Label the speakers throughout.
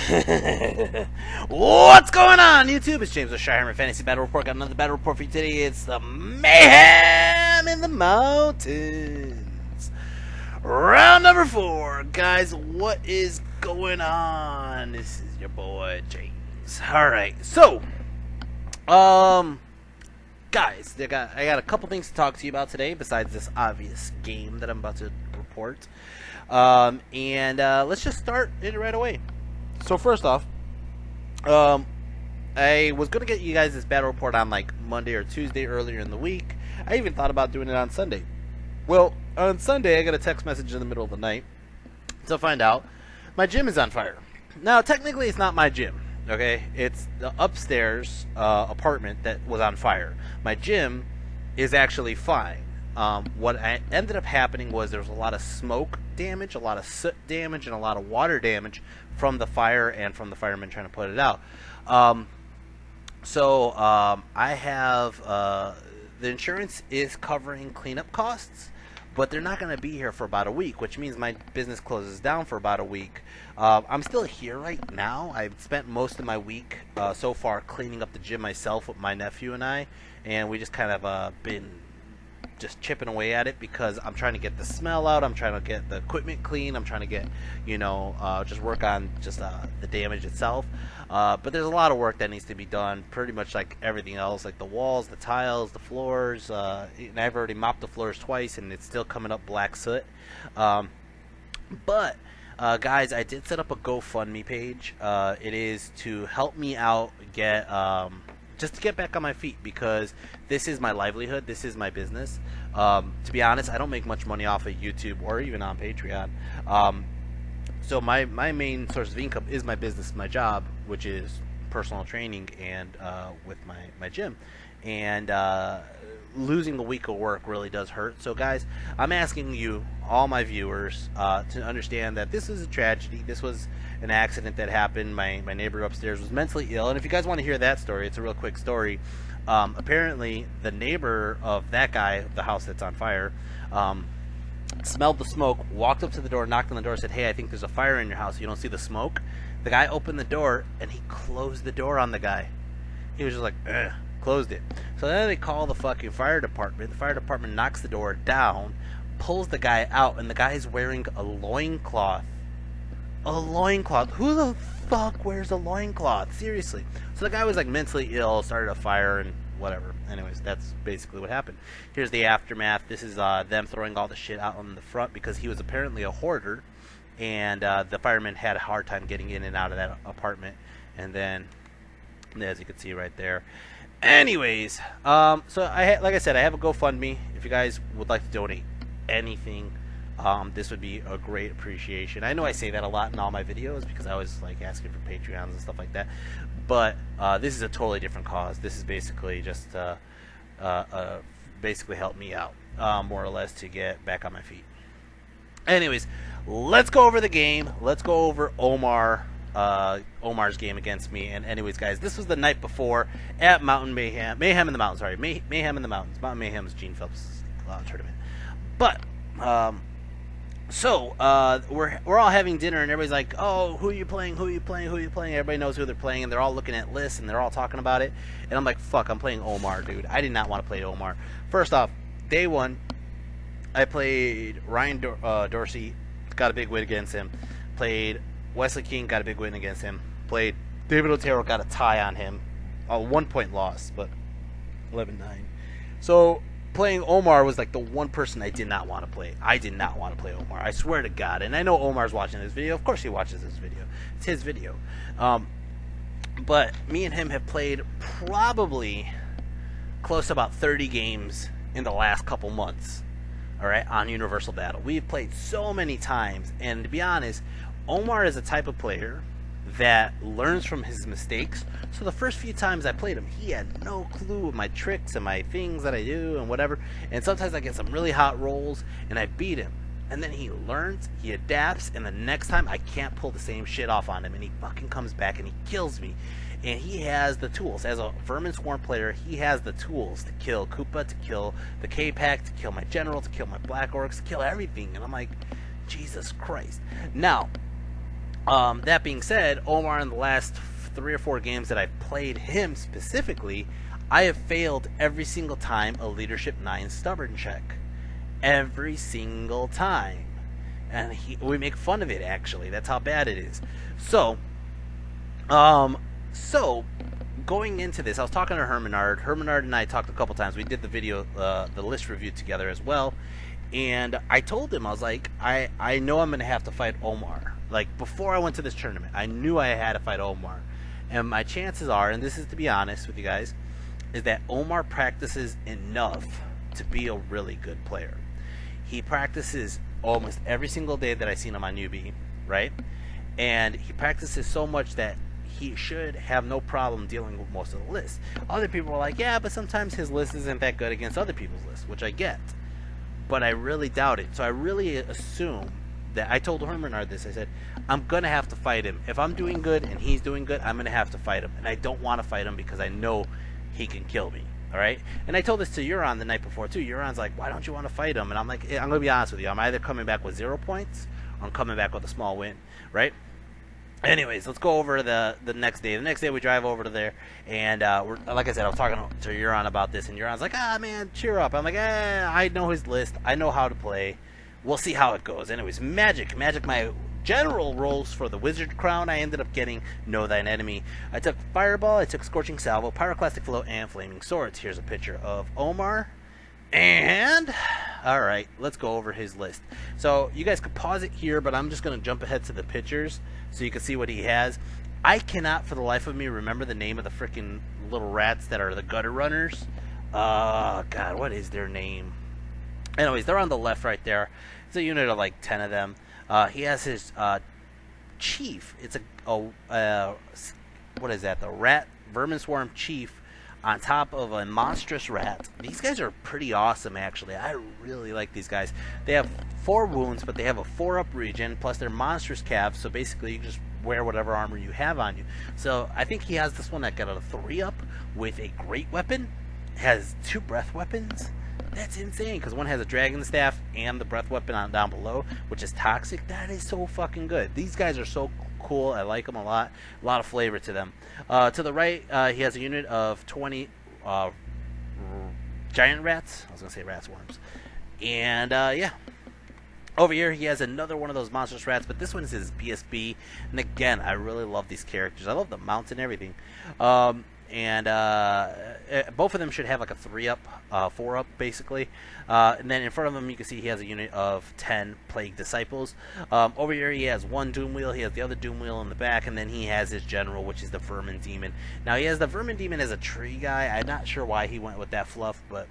Speaker 1: What's going on, YouTube? It's James with Shireman Fantasy Battle Report. Got another battle report for you today. It's the Mayhem in the Mountains. Round number 4. Guys, what is going on? This is your boy, James. Alright, so, guys, I got a couple things to talk to you about today besides this obvious game that I'm about to report. Let's just start it right away. So first off, I was going to get you guys this battle report on like Monday or Tuesday earlier in the week. I even thought about doing it on Sunday. Well, on Sunday I got a text message in the middle of the night to find out my gym is on fire. Now, technically it's not my gym, okay? It's the upstairs apartment that was on fire. My gym is actually fine. What ended up happening was there was a lot of smoke damage, a lot of soot damage, and a lot of water damage from the fire and from the firemen trying to put it out. I have the insurance is covering cleanup costs, but they're not going to be here for about a week, which means my business closes down for about a week. I'm still here right now. I've spent most of my week so far cleaning up the gym myself with my nephew and I, and we just kind of been just chipping away at it because I'm trying to get the smell out. I'm trying to get the equipment clean. I'm trying to get, just work on just the damage itself. But there's a lot of work that needs to be done, pretty much like everything else, like the walls, the tiles, the floors. And I've already mopped the floors twice, and it's still coming up black soot. Guys, I did set up a GoFundMe page. It is to help me out get just to get back on my feet, because this is my livelihood. This is my business. To be honest, I don't make much money off of YouTube or even on Patreon. So my main source of income is my business, my job, which is personal training and with my gym. And losing a week of work really does hurt. So guys, I'm asking you, all my viewers, to understand that this is a tragedy. This was an accident that happened. My neighbor upstairs was mentally ill, and if you guys want to hear that story, it's a real quick story. Apparently the neighbor of that guy, the house that's on fire, smelled the smoke, walked up to the door, knocked on the door, said, "Hey, I think there's a fire in your house. You don't see the smoke?" The guy opened the door, and he closed the door on the guy. He was just like, ugh, closed it. So then they call the fucking fire department. The fire department knocks the door down, pulls the guy out, and the guy's wearing a loincloth. A loincloth. Who the fuck wears a loincloth? Seriously. So the guy was like mentally ill, started a fire, and whatever. Anyways, that's basically what happened. Here's the aftermath. This is them throwing all the shit out on the front because he was apparently a hoarder, and the firemen had a hard time getting in and out of that apartment. And then, as you can see right there. Anyways, so like I said, I have a GoFundMe. If you guys would like to donate anything, this would be a great appreciation. I know I say that a lot in all my videos because I always like asking for Patreons and stuff like that, but this is a totally different cause. This is basically just basically help me out, more or less, to get back on my feet. Anyways, let's go over the game. Let's go over Omar's game against me. And anyways, guys, this was the night before at Mayhem in the Mountains. Sorry, Mayhem in the Mountains. Mountain Mayhem's Gene Phelps tournament. But we're all having dinner, and everybody's like, "Oh, who are you playing? Who are you playing? Who are you playing?" Everybody knows who they're playing, and they're all looking at lists, and they're all talking about it. And I'm like, "Fuck, I'm playing Omar, dude." I did not want to play Omar. First off, day one, I played Ryan Dorsey, got a big win against him. Played Wesley King, got a big win against him. Played David Otero, got a tie on him. A 1-point loss, but 11-9. So playing Omar was like the one person I did not want to play. I did not want to play Omar. I swear to God. And I know Omar's watching this video. Of course he watches this video. It's his video. But me and him have played probably close to about 30 games in the last couple months. Alright, on Universal Battle. We've played so many times, and to be honest, Omar is a type of player that learns from his mistakes. So the first few times I played him, he had no clue of my tricks and my things that I do and whatever. And sometimes I get some really hot rolls and I beat him. And then he learns, he adapts, and the next time I can't pull the same shit off on him, and he fucking comes back and he kills me. And he has the tools. As a Vermin Swarm player, he has the tools to kill Koopa, to kill the K-Pack, to kill my General, to kill my Black Orcs, to kill everything. And I'm like, Jesus Christ. Now, That being said, Omar, in the last 3 or 4 games that I've played him specifically, I have failed every single time a leadership 9 stubborn check. Every single time. And we make fun of it, actually. That's how bad it is. So, so going into this, I was talking to Herminard. Herminard and I talked a couple times. We did the video, the list review together as well. And I told him, I was like, I know I'm going to have to fight Omar. Like, before I went to this tournament, I knew I had to fight Omar. And my chances are, and this is to be honest with you guys, is that Omar practices enough to be a really good player. He practices almost every single day that I've seen him on newbie, right? And he practices so much that he should have no problem dealing with most of the lists. Other people are like, yeah, but sometimes his list isn't that good against other people's lists, which I get. But I really doubt it. So I really assume that, I told Herminard this, I said, I'm going to have to fight him. If I'm doing good and he's doing good, I'm going to have to fight him. And I don't want to fight him because I know he can kill me. All right? And I told this to Euron the night before, too. Euron's like, why don't you want to fight him? And I'm like, I'm going to be honest with you. I'm either coming back with 0 points or I'm coming back with a small win, right? Anyways, let's go over the next day. The next day we drive over to there, and like I said, I was talking to Euron about this, and Euron's like, man, cheer up. I'm like, I know his list. I know how to play. We'll see how it goes. Anyways, Magic, my general rolls for the Wizard Crown, I ended up getting Know Thine Enemy. I took Fireball, I took Scorching Salvo, Pyroclastic Flow, and Flaming Swords. Here's a picture of Omar. And, alright, let's go over his list. So, you guys could pause it here, but I'm just going to jump ahead to the pictures so you can see what he has. I cannot, for the life of me, remember the name of the freaking little rats that are the gutter runners. God, what is their name? Anyways, they're on the left right there. It's a unit of like 10 of them. He has his chief. It's what is that? The rat vermin swarm chief on top of a monstrous rat. These guys are pretty awesome, actually. I really like these guys. They have 4 wounds, but they have a 4-up regen, plus they're monstrous calves, so basically you just wear whatever armor you have on you. So I think he has this one that got a 3-up with a great weapon. Has 2 breath weapons. That's insane, because one has a dragon staff and the breath weapon on down below, which is toxic. That is so fucking good. These guys are so cool. I like them a lot of flavor to them. To the right, he has a unit of 20 giant rats. I was gonna say rat swarms. And yeah, over here he has another one of those monstrous rats, but this one is his BSB. And again, I really love these characters. I love the mount and everything. And both of them should have like a 3-up, 4-up basically. And then in front of him you can see he has a unit of 10 Plague Disciples. Over here he has 1 Doom Wheel, he has the other Doom Wheel in the back, and then he has his general, which is the Vermin Demon. Now he has the Vermin Demon as a tree guy. I'm not sure why he went with that fluff, but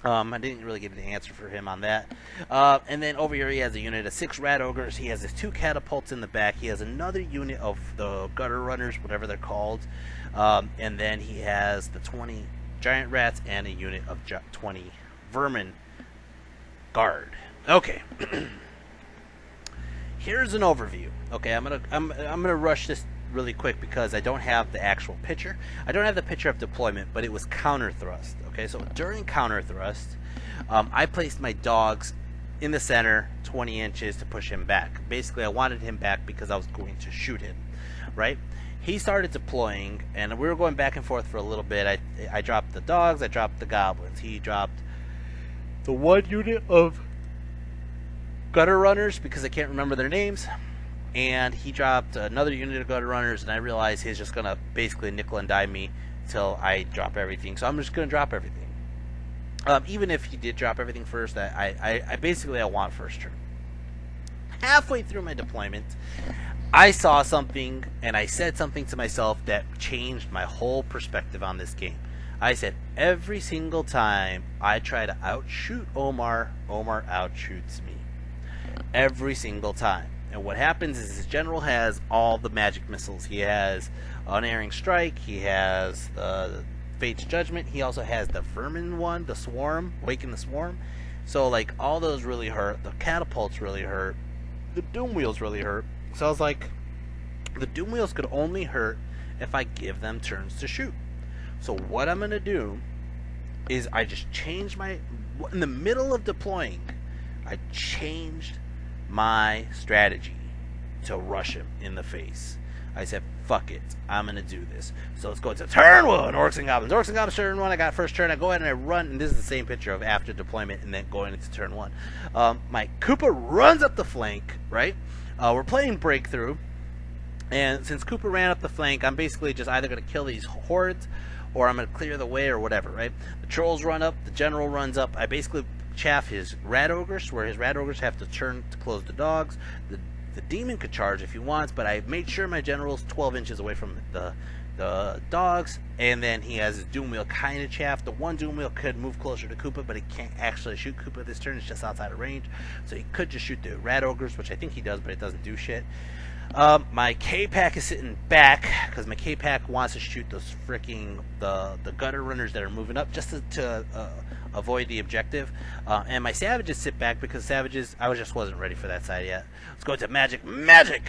Speaker 1: I didn't really get an answer for him on that. And then over here he has a unit of 6 Rat Ogres. He has his 2 Catapults in the back. He has another unit of the Gutter Runners, whatever they're called. And then he has the 20 Giant Rats and a unit of 20 Vermin Guard. Okay. Here's an overview. Okay, I'm gonna rush this really quick because I don't have the actual picture. I don't have the picture of deployment, but it was counter thrust. Okay, so during counter thrust, I placed my dogs in the center 20 inches to push him back. Basically, I wanted him back because I was going to shoot him, right? He started deploying, and we were going back and forth for a little bit. I dropped the dogs, I dropped the goblins. He dropped the 1 unit of gutter runners because I can't remember their names. And he dropped another unit of gutter runners, and I realized he's just going to basically nickel and dime me till I drop everything. So I'm just going to drop everything. Even if he did drop everything first, I basically want first turn. Halfway through my deployment, I saw something, and I said something to myself that changed my whole perspective on this game. I said, every single time I try to outshoot Omar, Omar outshoots me. Every single time. And what happens is his general has all the magic missiles. He has Unerring Strike, he has the Fate's Judgment, he also has the Vermin one, the Swarm, Awaken the Swarm. So, like, all those really hurt. The Catapults really hurt. The Doom Wheels really hurt. So I was like, the Doom Wheels could only hurt if I give them turns to shoot. So what I'm going to do is I just changed my... In the middle of deploying, I changed my strategy. to rush him in the face. I said, fuck it, I'm going to do this. So let's go to turn 1, Orcs and Goblins. Orcs and Goblins, turn 1, I got first turn. I go ahead and I run, and this is the same picture of after deployment and then going into turn 1. My Koopa runs up the flank, right? We're playing Breakthrough, and since Koopa ran up the flank, I'm basically just either going to kill these hordes, or I'm going to clear the way, or whatever, right? The trolls run up, the general runs up. I basically chaff his rat ogres, where his rat ogres have to turn to close the dogs. The demon could charge if he wants, but I made sure my general's 12 inches away from the dogs, and then he has his doom wheel kind of chaff. The one doom wheel could move closer to Koopa, but he can't actually shoot Koopa this turn. It's just outside of range, so he could just shoot the rat ogres, which I think he does, but it doesn't do shit. My K-Pack is sitting back because my K-Pack wants to shoot those freaking the gutter runners that are moving up just to avoid the objective. And my Savages sit back because Savages, I just wasn't ready for that side yet. Let's go to Magic.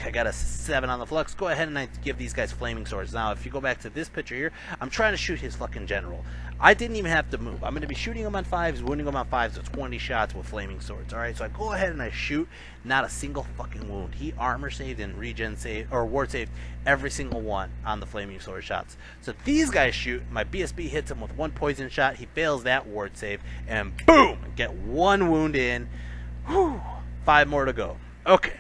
Speaker 1: I got a 7 on the flux. Go ahead and I give these guys flaming swords. Now, if you go back to this picture here, I'm trying to shoot his fucking general. I didn't even have to move. I'm going to be shooting him on 5s, wounding him on 5s, so 20 shots with flaming swords. Alright, so I go ahead and I shoot. Not a single fucking wound. He armor saved and regen saved, or ward saved every single one on the flaming sword shots. So these guys shoot. My BSB hits him with 1 poison shot. He fails that ward save, and boom! Get 1 wound in. Whew, 5 more to go. Okay.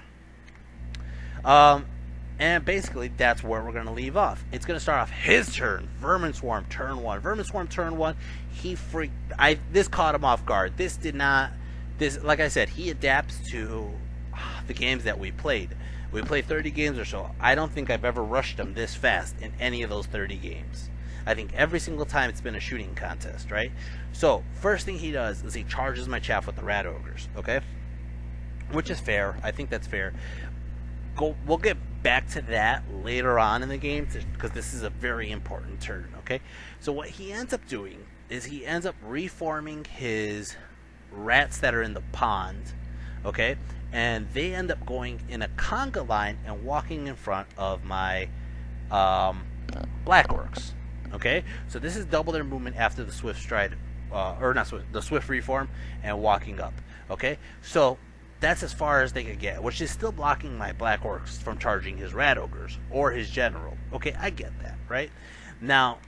Speaker 1: And basically, that's where we're going to leave off. It's going to start off his turn. Vermin Swarm, turn 1. Vermin Swarm, turn 1. He freaked. This caught him off guard. This did not. Like I said, he adapts to the games that we played. We played 30 games or so. I don't think I've ever rushed him this fast in any of those 30 games. I think every single time it's been a shooting contest, right? So, first thing he does is he charges my chaff with the rat ogres, okay? Which is fair. I think that's fair. We'll get back to that later on in the game because this is a very important turn, okay? So what he ends up doing is he ends up reforming his rats that are in the pond, okay? And they end up going in a conga line and walking in front of my Black Orcs, okay? So this is double their movement after the Swift Stride, or not Swift, the Swift Reform and walking up, okay? So that's as far as they could get, which is still blocking my Black Orcs from charging his Rat Ogres or his General. Okay, I get that, right? Now,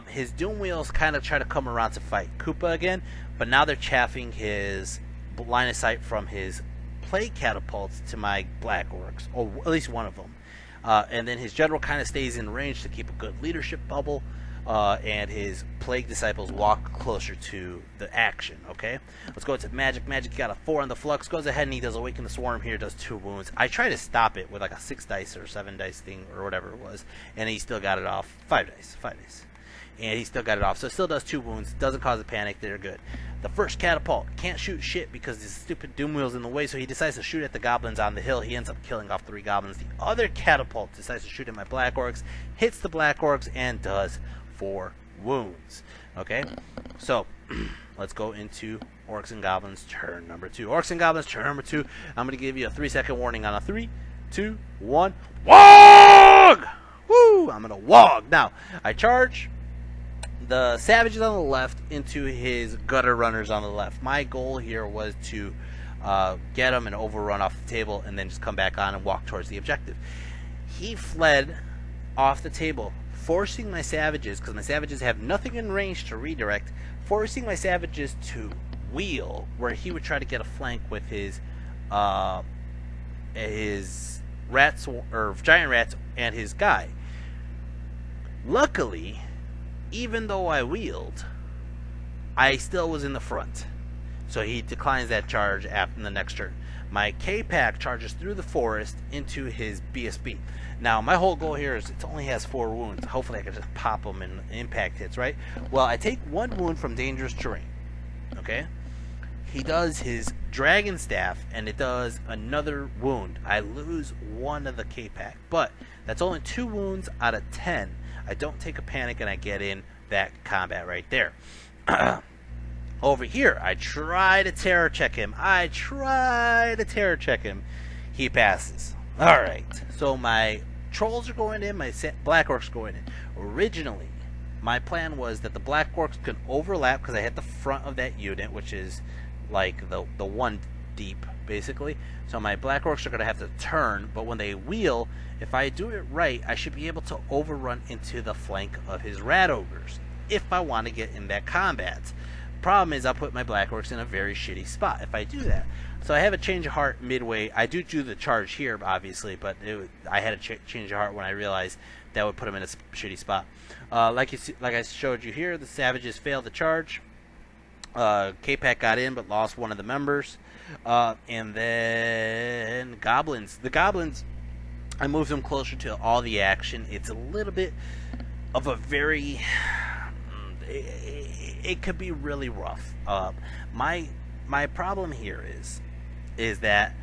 Speaker 1: his Doom Wheels kind of try to come around to fight Koopa again, but now they're chaffing his line of sight from his Plague Catapults to my Black Orcs, or at least one of them. And then his General kind of stays in range to keep a good leadership bubble. And his Plague Disciples walk closer to the action, okay? Let's go to Magic. Magic got a 4 on the flux. Goes ahead and he does Awaken the Swarm here, does 2 wounds. I try to stop it with like a 6 dice or 7 dice thing or whatever it was, and he still got it off. 5 dice. And he still got it off. So it still does 2 wounds. Doesn't cause a panic. They're good. The first catapult can't shoot shit because this stupid Doom Wheel's in the way, so he decides to shoot at the goblins on the hill. He ends up killing off 3 goblins. The other catapult decides to shoot at my Black Orcs, hits the Black Orcs, and does 4 wounds. Okay, so let's go into Orcs and Goblins turn number 2. Orcs and Goblins turn number 2. I'm going to give you a 3-second warning on a 3, 2, 1. Wog! Woo! I'm going to wog. Now, I charge the Savages on the left into his Gutter Runners on the left. My goal here was to get him and overrun off the table and then just come back on and walk towards the objective. He fled off the table, forcing my Savages, because my Savages have nothing in range to redirect, forcing my Savages to wheel, where he would try to get a flank with his rats, or giant rats, and his guy. Luckily, even though I wheeled, I still was in the front, so he declines that charge after the next turn. My K-Pack charges through the forest into his BSB. Now, my whole goal here is it only has 4 wounds. Hopefully I can just pop them in impact hits, right? Well, I take 1 wound from dangerous terrain, okay? He does his Dragon Staff, and it does another wound. I lose 1 of the K-Pack, but that's only 2 wounds out of 10. I don't take a panic, and I get in that combat right there. Over here, I try to terror check him. He passes. Alright, so my Trolls are going in, my Black Orcs are going in. Originally, my plan was that the Black Orcs could overlap because I hit the front of that unit, which is like the one deep, basically. So my Black Orcs are going to have to turn, but when they wheel, if I do it right, I should be able to overrun into the flank of his Rat Ogres, if I want to get in that combat. Problem is, I'll put my Black Orcs in a very shitty spot if I do that. So I have a change of heart midway. I do the charge here, obviously, but I had a change of heart when I realized that would put him in a shitty spot. Like I showed you here, the Savages failed the charge. K-Pack got in, but lost one of the members. And then Goblins. The Goblins, I moved them closer to all the action. It's a little bit of a very... It could be really rough. My problem here is that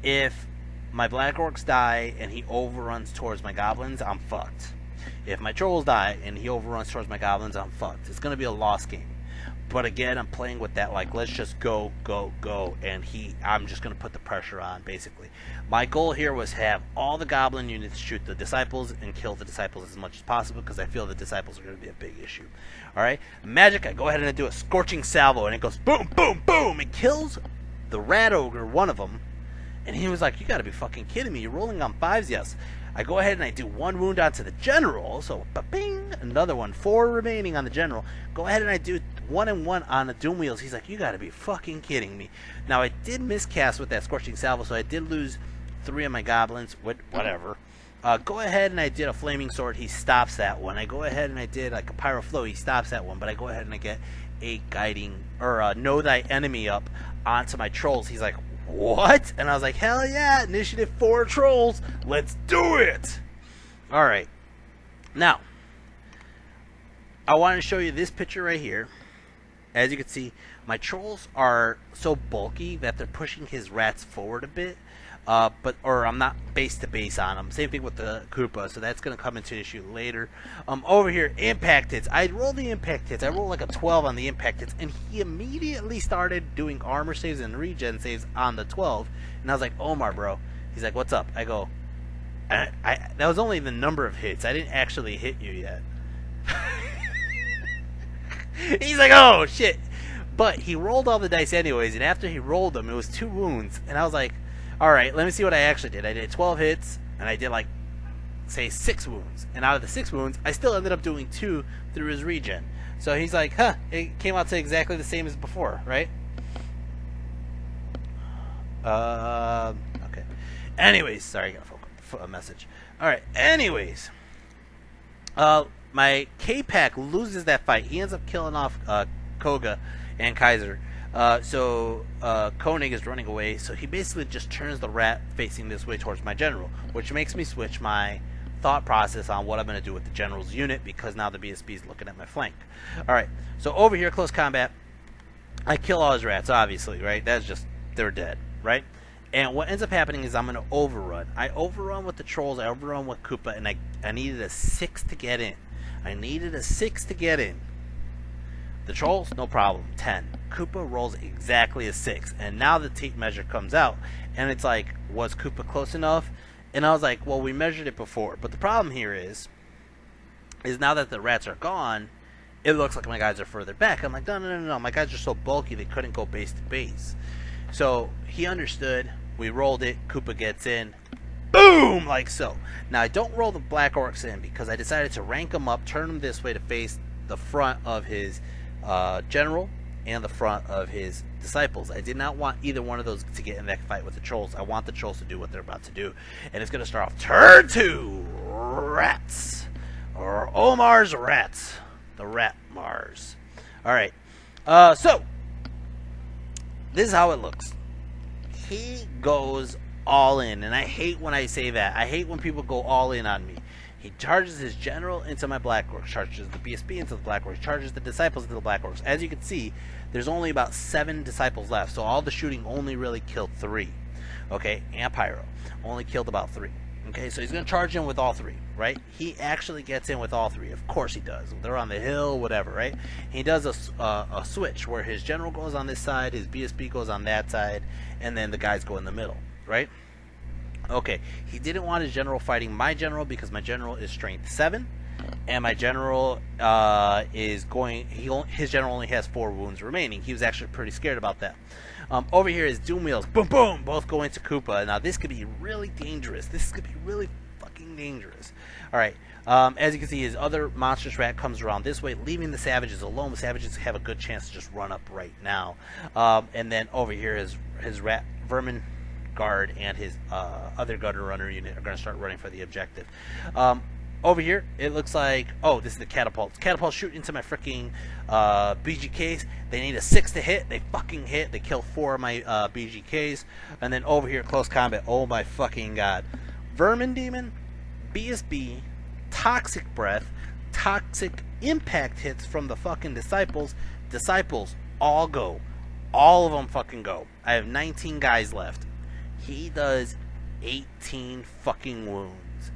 Speaker 1: if my Black Orcs die and he overruns towards my Goblins, I'm fucked. If my Trolls die and he overruns towards my Goblins, I'm fucked. It's going to be a lost game. But again, I'm playing with that, like, let's just go, and I'm just going to put the pressure on, basically. My goal here was have all the Goblin units shoot the Disciples and kill the Disciples as much as possible, because I feel the Disciples are going to be a big issue. Alright? Magic, I go ahead and I do a Scorching Salvo, and it goes boom, boom, boom! It kills the Rat Ogre, one of them, and he was like, you got to be fucking kidding me, you're rolling on 5s, yes. I go ahead and I do 1 wound onto the General, so ba-bing, another one, 4 remaining on the General. Go ahead and I do 1 and 1 on the Doom Wheels. He's like, you gotta be fucking kidding me. Now, I did miscast with that Scorching Salvo, so I did lose 3 of my Goblins, whatever. Go ahead and I did a Flaming Sword, he stops that one. I go ahead and I did like a Pyro Flow, he stops that one, but I go ahead and I get a Guiding, or Know Thy Enemy up onto my Trolls. He's like, what? And I was like, hell yeah, initiative 4 Trolls, let's do it! Alright, now, I want to show you this picture right here. As you can see, my Trolls are so bulky that they're pushing his rats forward a bit, or I'm not base to base on them. Same thing with the Koopa, so that's going to come into issue later. Over here, impact hits. I rolled the impact hits. I rolled like a 12 on the impact hits, and he immediately started doing armor saves and regen saves on the 12. And I was like, Omar, bro. He's like, what's up? I go, that was only the number of hits. I didn't actually hit you yet. He's like, oh shit. But he rolled all the dice anyways, and after he rolled them, it was 2 wounds, and I was like, alright, let me see what I actually did. I did 12 hits, and I did like, say, 6 wounds. And out of the 6 wounds, I still ended up doing 2 through his regen. So he's like, huh, it came out to exactly the same as before, right? Okay. Anyways, sorry, I got a message. Alright, anyways. My K-Pack loses that fight. He ends up killing off Koga and Kaiser. So Koenig is running away, so he basically just turns the rat facing this way towards my General, which makes me switch my thought process on what I'm going to do with the General's unit, because now the BSB is looking at my flank. Alright, so over here, close combat, I kill all his rats, obviously, right? That's just, they're dead, right? And what ends up happening is I'm going to overrun. I overrun with the Trolls, I overrun with Koopa, and I needed a 6 to get in. I needed a 6 to get in. The Trolls, no problem, 10. Koopa rolls exactly a 6. And now the tape measure comes out. And it's like, was Koopa close enough? And I was like, well, we measured it before. But the problem here is now that the rats are gone, it looks like my guys are further back. I'm like, no. My guys are so bulky, they couldn't go base to base. So he understood. We rolled it. Koopa gets in. Boom! Like so. Now, I don't roll the Black Orcs in because I decided to rank them up, turn them this way to face the front of his General and the front of his Disciples. I did not want either one of those to get in that fight with the Trolls. I want the Trolls to do what they're about to do. And it's going to start off turn 2. Rats. Or Omar's Rats. The Rat Mars. Alright. So, this is how it looks. He goes all in, and I hate when I say that. I hate when people go all in on me. He charges his General into my Black Orcs, charges the BSB into the Black Orcs, charges the Disciples into the Black Orcs. As you can see, there's only about 7 Disciples left, so all the shooting only really killed 3. Okay, and Pyro only killed about 3. Okay, so he's going to charge in with all 3, right? He actually gets in with all 3. Of course he does. They're on the hill, whatever, right? He does a switch where his General goes on this side, his BSB goes on that side, and then the guys go in the middle, right? Okay, he didn't want his General fighting my General because my General is strength 7, and my General his General only has 4 wounds remaining. He was actually pretty scared about that. Over here is Doom Wheels. Boom, boom. Both go into Koopa. Now, this could be really dangerous. This could be really fucking dangerous. All right. As you can see, his other monstrous rat comes around this way, leaving the savages alone. The savages have a good chance to just run up right now. And then over here, his rat Vermin guard and his other gutter runner unit are going to start running for the objective. Over here, it looks like, oh, this is the catapults. Catapults shoot into my freaking BGKs. They need a 6 to hit. They fucking hit. They kill 4 of my BGKs. And then over here, close combat. Oh my fucking god. Vermin Demon, BSB, Toxic Breath, Toxic Impact hits from the fucking Disciples. Disciples all go. All of them fucking go. I have 19 guys left. He does 18 fucking wounds.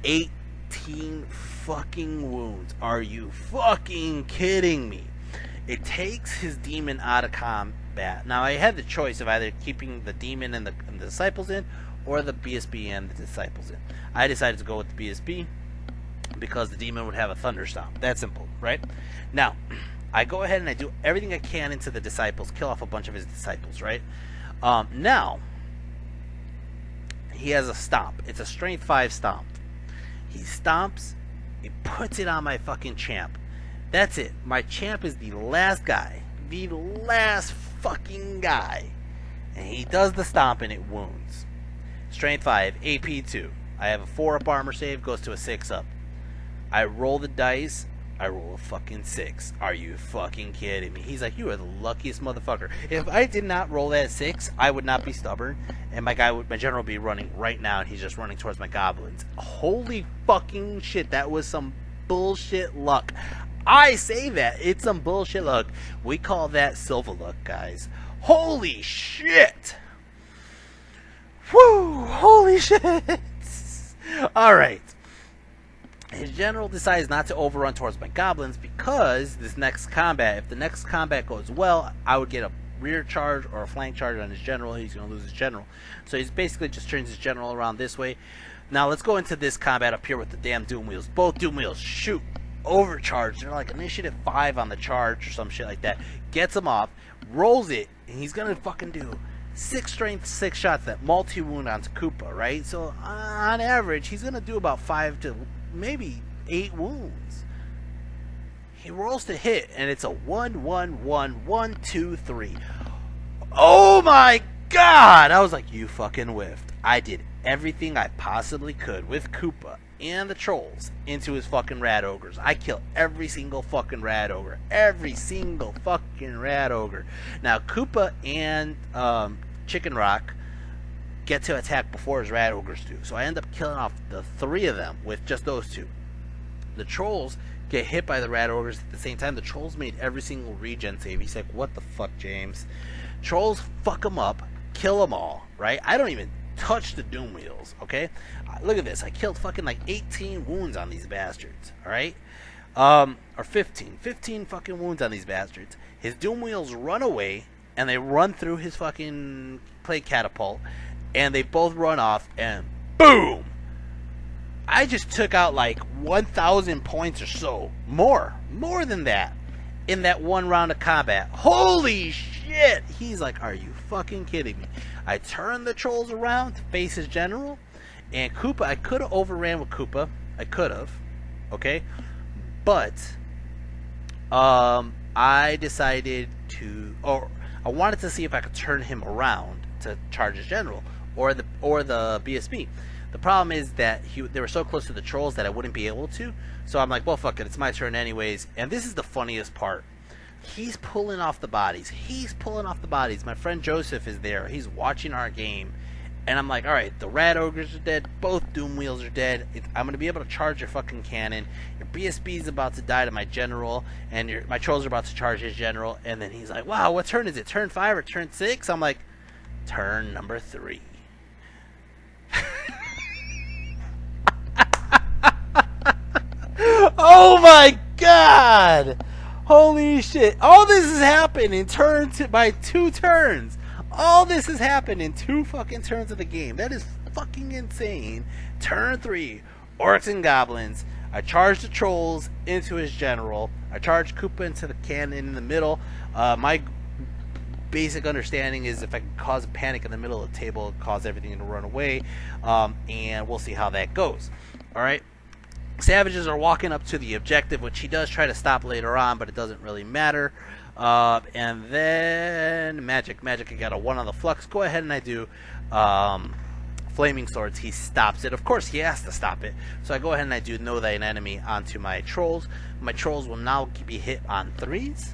Speaker 1: 18 fucking wounds. Are you fucking kidding me? It takes his demon out of combat. Now, I had the choice of either keeping the demon and the Disciples in, or the BSB and the Disciples in. I decided to go with the BSB because the demon would have a thunderstomp. That simple, right? Now, I go ahead and I do everything I can into the Disciples, kill off a bunch of his Disciples, right? Now, he has a stomp. It's a strength 5 stomp. He stomps, he puts it on my fucking champ. That's it. My champ is the last guy. The last fucking guy. And he does the stomp and it wounds. Strength 5, AP 2. I have a 4 up armor save, goes to a 6 up. I roll the dice, I roll a fucking 6. Are you fucking kidding me? He's like, you are the luckiest motherfucker. If I did not roll that 6, I would not be stubborn, and my general would be running right now, and he's just running towards my goblins. Holy fucking shit, that was some bullshit luck. I say that, it's some bullshit luck. We call that silver luck, guys. Holy shit! Woo! Holy shit! Alright. His general decides not to overrun towards my goblins because this next combat, if the next combat goes well, I would get a rear charge or a flank charge on his general. He's going to lose his general. So he's basically just turns his general around this way. Now let's go into this combat up here with the damn Doom Wheels. Both Doom Wheels shoot, overcharge. They're like initiative 5 on the charge or some shit like that. Gets him off, rolls it, and he's going to fucking do 6 strength, 6 shots that multi-wound onto Koopa, right? So on average, he's going to do about 5 to maybe 8 wounds. He rolls to hit, and it's a 1, 1, 1, 1, 2, 3. Oh my god! I was like, you fucking whiffed. I did everything I possibly could with Koopa and the trolls into his fucking rat ogres. I killed every single fucking rat ogre. Every single fucking rat ogre. Now, Koopa and Chicken Rock get to attack before his rat ogres do. So I end up killing off the 3 of them with just those 2. The trolls get hit by the rat ogres at the same time. The trolls made every single regen save. He's like, what the fuck, James? Trolls fuck them up, kill them all, right? I don't even touch the Doom Wheels, okay? Look at this. I killed fucking like 18 wounds on these bastards, alright? Or 15 fucking wounds on these bastards. His Doom Wheels run away, and they run through his fucking plague catapult, and they both run off, and boom! I just took out like 1,000 points or so. More than that. In that one round of combat. Holy shit! He's like, are you fucking kidding me? I turned the trolls around to face his general, and Koopa, I could have overran with Koopa. I could have. Okay? But, I decided to, or I wanted to see if I could turn him around to charge his general. Or the BSB. The problem is that they were so close to the trolls that I wouldn't be able to. So I'm like, well, fuck it. It's my turn anyways. And this is the funniest part. He's pulling off the bodies. My friend Joseph is there. He's watching our game. And I'm like, alright, the rat ogres are dead. Both Doom Wheels are dead. I'm going to be able to charge your fucking cannon. Your BSB is about to die to my general. And my trolls are about to charge his general. And then he's like, wow, what turn is it? Turn 5 or turn 6? I'm like, turn number 3. Oh my god! Holy shit. All this has happened in by 2 turns. All this has happened in 2 fucking turns of the game. That is fucking insane. Turn 3. Orcs and Goblins. I charge the trolls into his general. I charge Koopa into the cannon in the middle. My basic understanding is if I can cause a panic in the middle of the table, cause everything to run away, and we'll see how that goes. All right. Savages are walking up to the objective, which he does try to stop later on, but it doesn't really matter. And then magic. I got a 1 on the flux. Go ahead and I do flaming swords. He stops it. Of course, he has to stop it. So I go ahead and I do know thine enemy onto my trolls. My trolls will now be hit on 3s,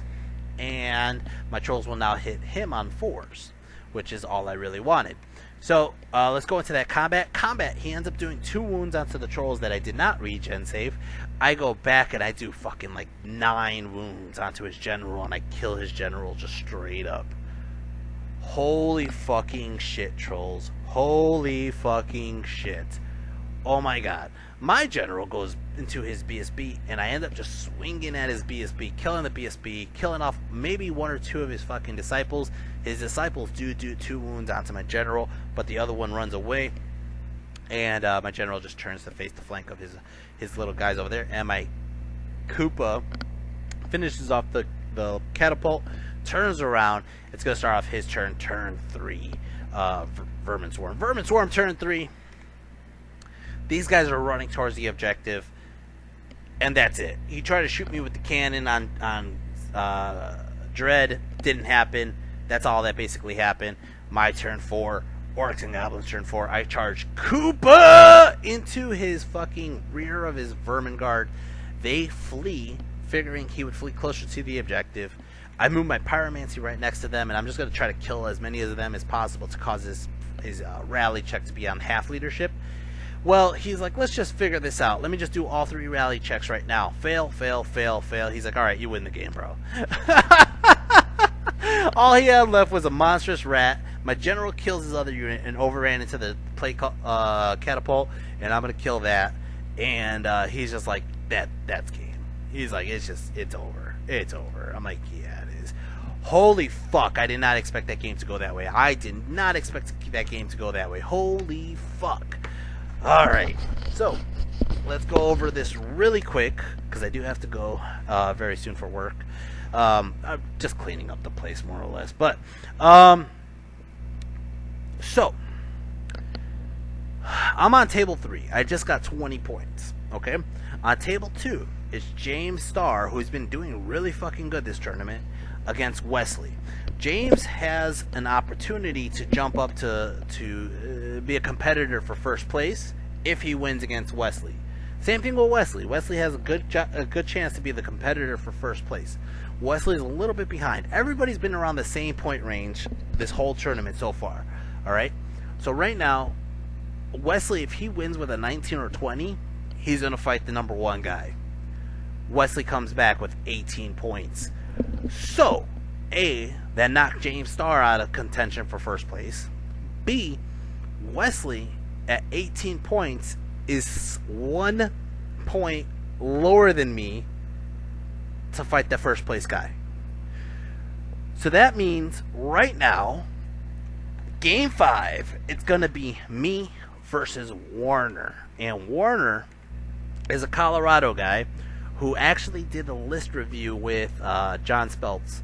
Speaker 1: and my trolls will now hit him on 4s, which is all I really wanted. So let's go into that combat. He ends up doing 2 wounds onto the trolls that I did not regen save. I go back and I do fucking like 9 wounds onto his general, and I kill his general just straight up. Holy fucking shit, trolls. Holy fucking shit. Oh my god. My general goes into his BSB, and I end up just swinging at his BSB, killing the BSB, killing off maybe 1 or 2 of his fucking disciples. His disciples do 2 wounds onto my general, but the other one runs away, and my general just turns to face the flank of his little guys over there, and my Koopa finishes off the catapult, turns around. It's going to start off his turn 3. Vermin Swarm, turn 3. These guys are running towards the objective, and that's it. He tried to shoot me with the cannon on Dread. Didn't happen. That's all that basically happened. My turn 4. Orcs and Goblins turn 4. I charge Koopa into his fucking rear of his Vermin guard. They flee, figuring he would flee closer to the objective. I move my Pyromancy right next to them, and I'm just going to try to kill as many of them as possible to cause his rally check to be on half leadership. Well, he's like, let's just figure this out. Let me just do all 3 rally checks right now. Fail. He's like, all right, you win the game, bro. All he had left was a monstrous rat. My general kills his other unit and overran into the catapult, and I'm going to kill that. And he's just like, that's game. He's like, it's over. It's over. I'm like, yeah, it is. Holy fuck, I did not expect that game to go that way. I did not expect that game to go that way. Holy fuck. Alright, so let's go over this really quick, because I do have to go very soon for work. I'm just cleaning up the place, more or less. But, so, I'm on table 3. I just got 20 points, okay? On table 2 is James Starr, who's been doing really fucking good this tournament, against Wesley. James has an opportunity to jump up to be a competitor for first place if he wins against Wesley. Same thing with Wesley. Wesley has a good chance to be the competitor for first place. Wesley's a little bit behind. Everybody's been around the same point range this whole tournament so far. Alright? So right now, Wesley, if he wins with a 19 or 20, he's going to fight the number 1 guy. Wesley comes back with 18 points. So, A, that knocked James Starr out of contention for first place. B, Wesley at 18 points is 1 point lower than me to fight the first place guy. So that means right now, game 5, it's going to be me versus Warner. And Warner is a Colorado guy who actually did a list review with John Speltz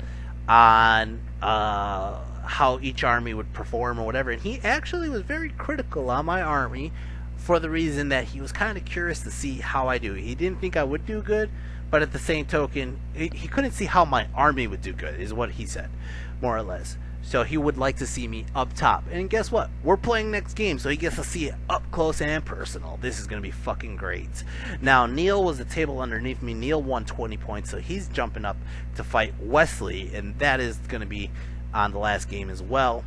Speaker 1: on how each army would perform or whatever, and he actually was very critical on my army for the reason that he was kind of curious to see how I do. He didn't think I would do good, but at the same token, he couldn't see how my army would do good, is what he said, more or less. So he would like to see me up top. And guess what? We're playing next game, so he gets to see it up close and personal. This is going to be fucking great. Now, Neil was the table underneath me. Neil won 20 points, so he's jumping up to fight Wesley, and that is going to be on the last game as well.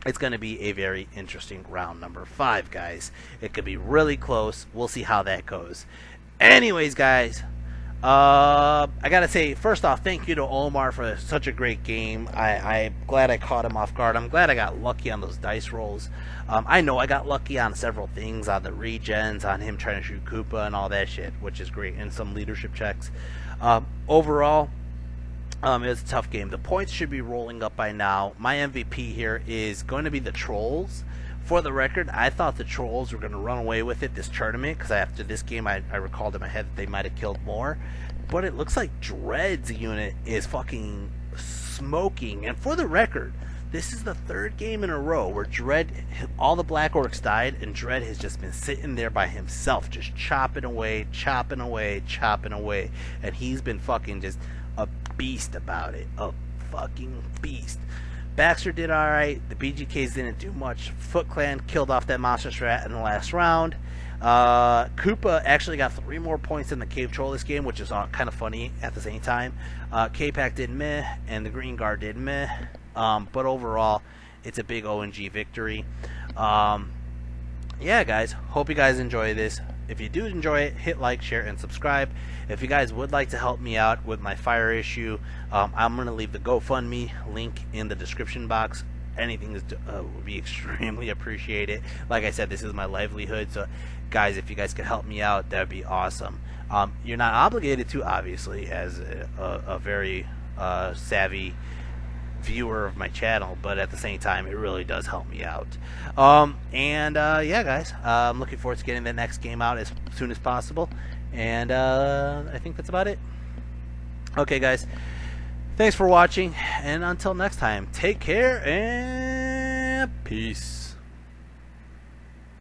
Speaker 1: It's going to be a very interesting round number 5, guys. It could be really close. We'll see how that goes. Anyways, guys, I gotta say, first off, thank you to Omar for such a great game. I'm glad I caught him off guard. I'm glad I got lucky on those dice rolls. I know I got lucky on several things, on the regens, on him trying to shoot Koopa and all that shit, which is great, and some leadership checks. Overall, it was a tough game. The points should be rolling up by now. My MVP here is going to be the Trolls. For the record, I thought the Trolls were going to run away with it this tournament, because after this game I recalled in my head that they might have killed more. But it looks like Dread's unit is fucking smoking. And for the record, this is the third game in a row where Dread, all the Black Orcs died, and Dread has just been sitting there by himself, just chopping away, chopping away, chopping away. And he's been fucking just a beast about it. A fucking beast. Baxter did alright. The BGKs didn't do much. Foot Clan killed off that monster strat in the last round. Koopa actually got 3 more points in the Cave Troll this game, which is kind of funny at the same time. K-Pack did meh, and the Green Guard did meh. But overall, it's a big ONG victory. Yeah, guys, hope you guys enjoy this. If you do enjoy it, hit like, share, and subscribe. If you guys would like to help me out with my fire issue, I'm going to leave the GoFundMe link in the description box. Anything would be extremely appreciated. Like I said, this is my livelihood, so guys, if you guys could help me out, that would be awesome. You're not obligated to, obviously, as a very savvy viewer of my channel, but at the same time, it really does help me out. Yeah, guys, I'm looking forward to getting the next game out as soon as possible, and I think that's about it. Okay, guys, thanks for watching, and until next time, take care and peace.